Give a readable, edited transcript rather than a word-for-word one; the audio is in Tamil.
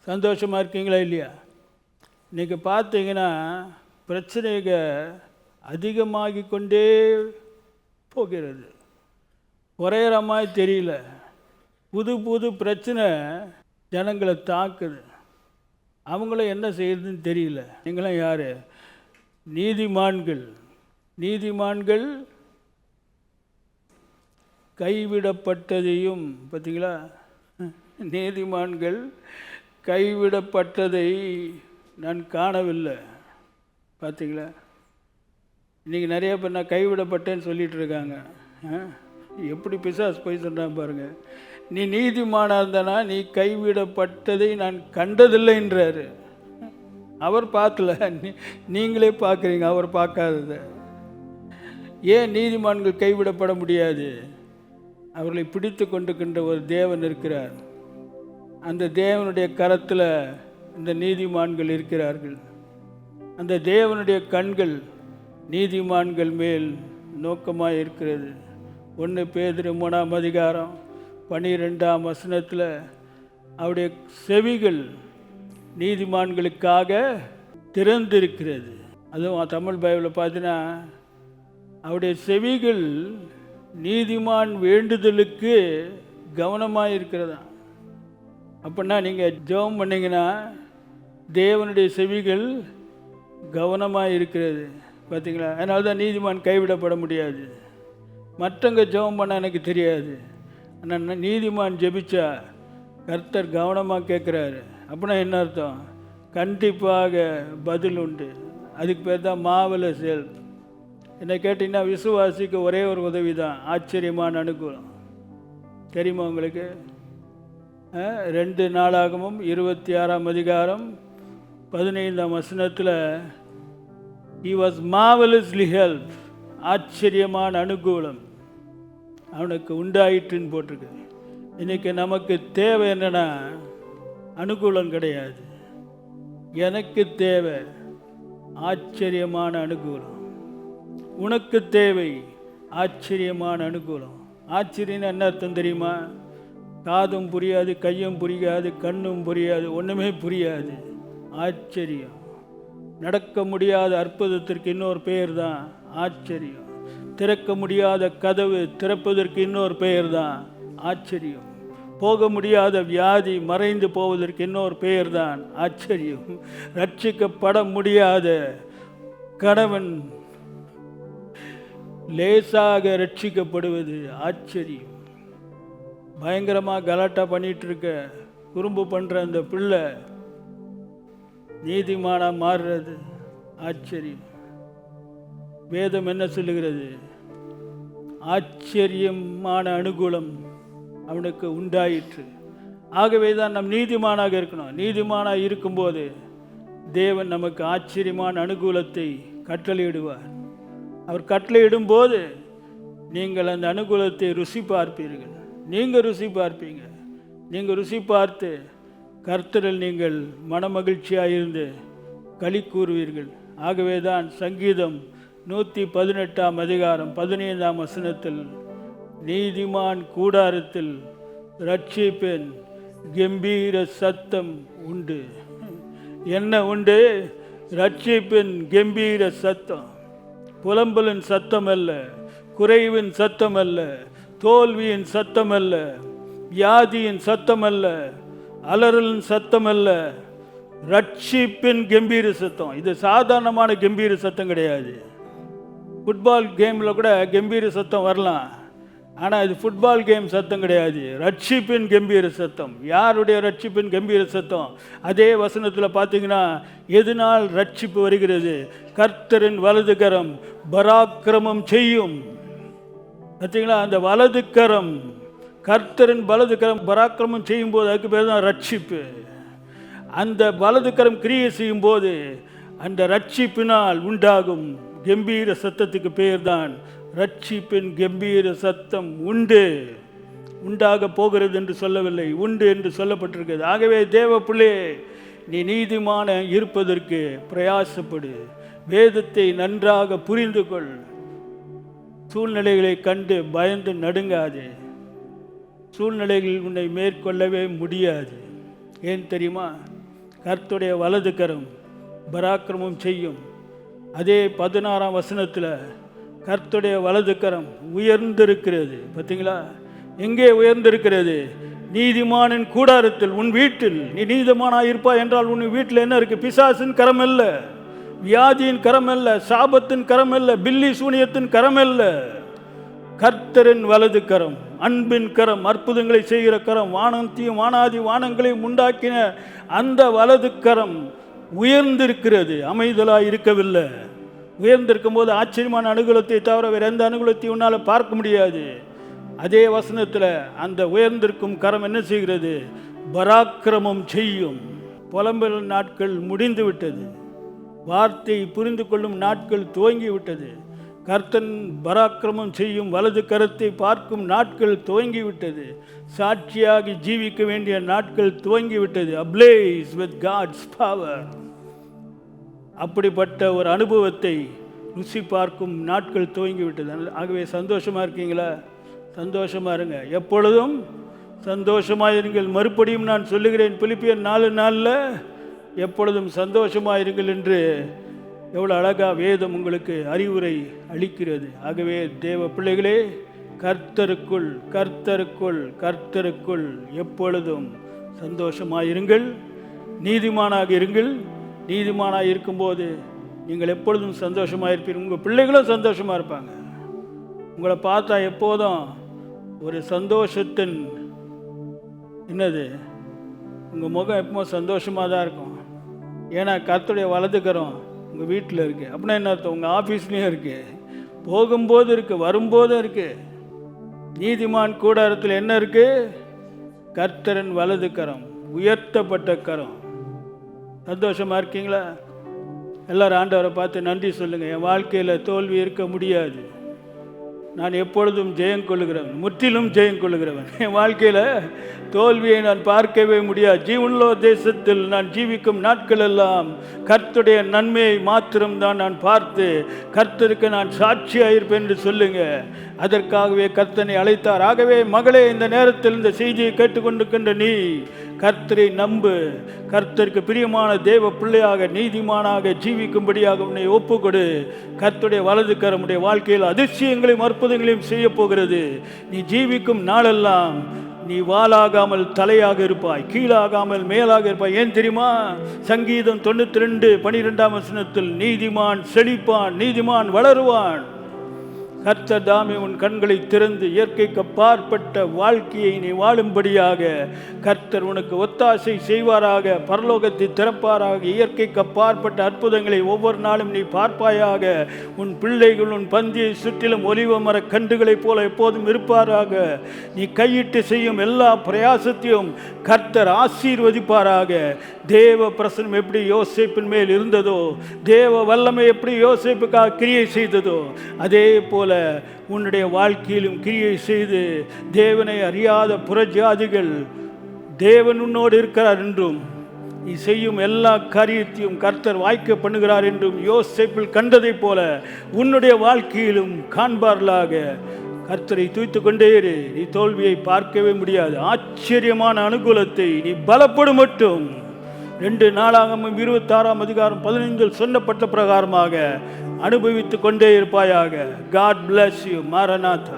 சந்தோஷமாக இருக்கீங்களா இல்லையா? இன்றைக்கி பார்த்தீங்கன்னா பிரச்சனைகள் அதிகமாகி கொண்டே போகிறது. குறையிற மாதிரி தெரியல. புது புது பிரச்சனை ஜனங்களை தாக்குது. அவங்களும் என்ன செய்யறதுன்னு தெரியல. நீங்களாம் யார்? நீதிமான்கள். நீதிமான்கள் கைவிடப்பட்டதையும் பார்த்தீங்களா? நீதிமான்கள் கைவிடப்பட்டதை நான் காணவில்லை. பார்த்தீங்களா? இன்றைக்கி நிறைய பேர் நான் கைவிடப்பட்டேன்னு சொல்லிகிட்டு இருக்காங்க. எப்படி பிசாசு போய் சொல்கிறான் பாருங்கள். நீ நீதிமானாக இருந்தானா நீ கைவிடப்பட்டதை நான் கண்டதில்லைன்றாரு. அவர் பார்க்கல, நீங்களே பார்க்குறீங்க அவர் பார்க்காததை. ஏன் நீதிமான்கள் கைவிடப்பட முடியாது? அவர்களை பிடித்து கொண்டிருக்கின்ற ஒரு தேவன் இருக்கிறார். அந்த தேவனுடைய கரத்தில் இந்த நீதிமான்கள் இருக்கிறார்கள். அந்த தேவனுடைய கண்கள் நீதிமான்கள் மேல் நோக்கமாக இருக்கிறது. 1 பேதுரு 3ஆம் அதிகாரம் 12ஆம் வசனத்தில் அவருடைய செவிகள் நீதிமான்களுக்காக திறந்திருக்கிறது. அதுவும் தமிழ் பைபிளில் பார்த்தீங்கன்னா அவருடைய செவிகள் நீதிமான் வேண்டுதலுக்கு கவனமாக இருக்கிறதா. அப்படின்னா நீங்கள் ஜெபம் பண்ணிங்கன்னா தேவனுடைய செவிகள் கவனமாக இருக்கிறது. பார்த்தீங்களா? அதனால தான் நீதிமான் கைவிடப்பட முடியாது. மற்றவங்க ஜெபம் பண்ண எனக்கு தெரியாது, ஆனால் நீதிமான் ஜெபிச்சா கர்த்தர் கவனமாக கேட்குறாரு. அப்படின்னா என்ன அர்த்தம்? கண்டிப்பாக பதில் உண்டு. அதுக்கு பேர் தான் மாவலஸ் ஹெல்ப். என்ன கேட்டிங்கன்னா விசுவாசிக்கு ஒரே ஒரு உதவி தான், ஆச்சரியமான அனுகூலம். தெரியுமா உங்களுக்கு? 2 நாளாகமும் 26ஆம் அதிகாரம் 15ஆம் வசனத்தில் he was marvelously helped, ஆச்சரியமான அனுகூலம் அவனுக்கு உண்டாயிற்றுன்னு போட்டிருக்கு. இன்றைக்கி நமக்கு தேவை என்னென்னா அனுகூலம் கிடையாது. எனக்கு தேவை ஆச்சரியமான அனுகூலம். உனக்கு தேவை ஆச்சரியமான அனுகூலம். ஆச்சரியன்னு என்ன அர்த்தம் தெரியுமா? காதும் புரியாது, கையும் புரியாது, கண்ணும் புரியாது, ஒன்றுமே புரியாது. ஆச்சரியம். நடக்க முடியாத அற்புதத்திற்கு இன்னொரு பெயர் தான் ஆச்சரியம். திறக்க முடியாத கதவு திறப்பதற்கு இன்னொரு பெயர் தான் ஆச்சரியம். போக முடியாத வியாதி மறைந்து போவதற்கு இன்னொரு பெயர் தான் ஆச்சரியம். ரட்சிக்கப்பட முடியாத கணவன் லேசாக ரட்சிக்கப்படுவது ஆச்சரியம். பயங்கரமாக கலாட்டா பண்ணிகிட்டு இருக்க, குறும்பு பண்ணுற அந்த பிள்ளை நீதிமானாக மாறுறது ஆச்சரியம். வேதம் என்ன சொல்லுகிறது? ஆச்சரியமான அனுகூலம் அவனுக்கு உண்டாயிற்று. ஆகவே தான் நம் நீதிமானாக இருக்கணும். நீதிமானாக இருக்கும்போது தேவன் நமக்கு ஆச்சரியமான அனுகூலத்தை கட்டளையிடுவார். அவர் கட்டளையிடும்போது நீங்கள் அந்த அனுகூலத்தை ருசி பார்ப்பீர்கள். நீங்கள் ருசி பார்ப்பீங்க. நீங்கள் ருசி பார்த்து கர்த்தரில் நீங்கள் மனமகிழ்ச்சியாக இருந்து களி கூறுவீர்கள். ஆகவே தான் சங்கீதம் 118ஆம் அதிகாரம் 15ஆம் வசனத்தில் நீதிமான் கூடாரத்தில் ரட்சிப்பின் கம்பீர சத்தம் உண்டு. என்ன உண்டு? ரட்சிப்பின் கம்பீர சத்தம். புலம்பலின் சத்தம் அல்ல, குறைவின் சத்தம் அல்ல, தோல்வியின் சத்தம் அல்ல, வியாதியின் சத்தம் அல்ல, அலறலின் சத்தம் அல்ல, ரட்சிப்பின் கம்பீர சத்தம். இது சாதாரணமான கம்பீர சத்தம் கிடையாது. ஃபுட்பால் கேமில் கூட கம்பீர சத்தம் வரலாம், ஆனால் இது ஃபுட்பால் கேம் சத்தம் கிடையாது. ரட்சிப்பின் கம்பீர சத்தம். யாருடைய ரட்சிப்பின் கம்பீர சத்தம்? அதே வசனத்தில் பார்த்தீங்கன்னா எதனால் ரட்சிப்பு வருகிறது? கர்த்தரின் வலது கரம் பராக்கிரமம் செய்யும். பார்த்தீங்களா? அந்த வலது கரம், கர்த்தரின் வலது கரம் பராக்கிரமம் செய்யும் போது அதுக்கு பேர் தான் ரட்சிப்பு. அந்த வலது கரம் கிரியை செய்யும் போது அந்த ரட்சிப்பினால் உண்டாகும் கம்பீர சத்தத்துக்கு பேர் தான் ரட்சிப்பின் கம்பீர சத்தம். உண்டு, உண்டாக போகிறது என்று சொல்லவில்லை, உண்டு என்று சொல்லப்பட்டிருக்கிறது. ஆகவே தேவ பிள்ளை, நீ நீதிமான இருப்பதற்கு பிரயாசப்படு. வேதத்தை நன்றாக புரிந்து கொள். சூழ்நிலைகளை கண்டு பயந்து நடுங்காதே. சூழ்நிலைகள் உன்னை மேற்கொள்ளவே முடியாது. ஏன் தெரியுமா? கர்த்தருடைய வலது கரம் பராக்கிரமம் செய்யும். அதே 16ஆம் வசனத்தில் கர்த்தருடைய வலது கரம் உயர்ந்திருக்கிறது. பார்த்தீங்களா? எங்கே உயர்ந்திருக்கிறது? நீதிமானின் கூடாரத்தில், உன் வீட்டில். நீ நீதிமானாயிருப்பாய் என்றால் உன் வீட்டில் என்ன இருக்குது? பிசாசின் கரம் அல்ல, வியாதியின் கரம் அல்ல, சாபத்தின் கரம் அல்ல, பில்லி சூனியத்தின் கரம் அல்ல. கர்த்தரின் வலது கரம், அன்பின் கரம், அற்புதங்களை செய்கிற கரம், வானத்தையும் வானாதி வானங்களையும் உண்டாக்கின அந்த வலது கரம் உயர்ந்திருக்கிறது, அமைதலாக இருக்கவில்லை. உயர்ந்திருக்கும் போது ஆச்சரியமான அனுகூலத்தை தவிர வேறு எந்த அனுகூலத்தையும் உன்னால் பார்க்க முடியாது. அதே வசனத்தில் அந்த உயர்ந்திருக்கும் கரம் என்ன செய்கிறது? பராக்கிரமம் செய்யும். புலம்பல் நாட்கள் முடிந்து விட்டது, வார்த்தை புரிந்து கொள்ளும் நாட்கள் துவங்கி விட்டது. கர்த்தன் பராக்கிரமம் செய்யும் வலது கரத்தை பார்க்கும் நாட்கள் துவங்கிவிட்டது. சாட்சியாகி ஜீவிக்க வேண்டிய நாட்கள் துவங்கிவிட்டது. Applause with God's power. அப்படிப்பட்ட ஒரு அனுபவத்தை ருசி பார்க்கும் நாட்கள் துவங்கிவிட்டது. ஆகவே சந்தோஷமாக இருக்கீங்களா? சந்தோஷமாக இருங்க, எப்பொழுதும் சந்தோஷமாக இருங்கள். மறுபடியும் நான் சொல்லுகிறேன், பிலிப்பியர் 4:4 எப்பொழுதும் சந்தோஷமாக இருங்கள் என்று எவ்வளோ அழகாக வேதம் உங்களுக்கு அறிவுரை அளிக்கிறது. ஆகவே தேவ பிள்ளைகளே, கர்த்தருக்குள் கர்த்தருக்குள் கர்த்தருக்குள் எப்பொழுதும் சந்தோஷமாக இருங்கள், நீதிமானாக இருங்கள். நீதிமானாக இருக்கும்போது நீங்கள் எப்பொழுதும் சந்தோஷமாக இருப்பீர்கள். உங்கள் பிள்ளைகளும் சந்தோஷமாக இருப்பாங்க. உங்களை பார்த்தா எப்போதும் ஒரு சந்தோஷத்தின் என்னது, உங்கள் முகம் எப்போதும் சந்தோஷமாக தான் இருக்கும். ஏன்னா கர்த்தருடைய வலது கரம் உங்கள் வீட்டில் இருக்குது. அப்படின்னா என்ன அர்த்தம்? உங்கள் ஆஃபீஸ்லேயும் இருக்குது, போகும்போது இருக்குது, வரும்போதும் இருக்குது. நீதிமான் கூடாரத்தில் என்ன இருக்குது? கர்த்தரின் வலது கரம், உயர்த்தப்பட்ட கரம். சந்தோஷமாக இருக்கீங்களா? எல்லோரும் ஆண்டவரை பார்த்து நன்றி சொல்லுங்கள். என் வாழ்க்கையில் தோல்வி இருக்க முடியாது, நான் எப்பொழுதும் ஜெயம் கொள்ளுகிறவன், முற்றிலும் ஜெயம் கொள்ளுகிறவன். என் வாழ்க்கையில் தோல்வியை நான் பார்க்கவே முடியாது. ஜீவனுள்ள தேசத்தில் நான் ஜீவிக்கும் நாட்கள் எல்லாம் கர்த்தருடைய நன்மையை மாத்திரம்தான் நான் பார்த்து கர்த்தருக்கு நான் சாட்சியாக இருப்பேன் என்று சொல்லுங்க. அதற்காகவே கர்த்தனை அழைத்தார். ஆகவே மகளே, இந்த நேரத்தில் இந்த செய்தியை கேட்டுக்கொண்டிருக்கின்ற நீ கர்த்தரை நம்பு. கர்த்தருக்கு பிரியமான தேவ பிள்ளையாக நீதிமானாக ஜீவிக்கும்படியாக உன்னை ஒப்புக்கொடு. கர்த்தருடைய வலது கரமுடைய வாழ்க்கையில் அதிசயங்களையும் அற்புதங்களையும் செய்ய போகிறது. நீ ஜீவிக்கும் நாளெல்லாம் நீ வாளாகாமல் தலையாக இருப்பாய், கீழாகாமல் மேலாக இருப்பாய். ஏன் தெரியுமா? சங்கீதம் 92:12 வசனத்தில் நீதிமான் செழிப்பான், நீதிமான் வளருவான். கர்த்தர் தாமே உன் கண்களை திறந்து இயற்கைக்கு அப்பாற்பட்ட வாழ்க்கையை நீ வாழும்படியாக கர்த்தர் உனக்கு ஒத்தாசை செய்வாராக. பரலோகத்தை திறப்பாராக. இயற்கைக்கு அப்பாற்பட்ட அற்புதங்களை ஒவ்வொரு நாளும் நீ பார்ப்பாயாக. உன் பிள்ளைகள் உன் பந்தியை சுற்றிலும் ஒலிவ மர கன்றுகளைப் போல எப்போதும் இருப்பாராக. நீ கையிட்டு செய்யும் எல்லா பிரயாசத்தையும் கர்த்தர் ஆசீர்வதிப்பாராக. தேவ பிரசனம் எப்படி யோசேப்பின் மேல் இருந்ததோ, தேவ வல்லமை எப்படி யோசேப்புக்காக கிரியை செய்ததோ, அதே போல உன்னுடைய வாழ்க்கையிலும் கிரியை செய்து தேவனை அறியாத புறஜாதிகள் தேவன் உன்னோடு இருக்கிறார் என்றும், நீ செய்யும் எல்லா காரியத்தையும் கர்த்தர் வாய்க்க பண்ணுகிறார் என்றும் யோசேப்பில் கண்டதை போல உன்னுடைய வாழ்க்கையிலும் காண்பார்களாக. கர்த்தரை துய்த்து கொண்டே இரு. நீ தோல்வியை பார்க்கவே முடியாது. ஆச்சரியமான அனுகூலத்தை நீ பலப்படும் மட்டும் 2 நாளாகமம் 26:15 சொன்னப்பட்ட பிரகாரமாக அனுபவித்துக் கொண்டே இருப்பாயாக. God bless you. Maranatha.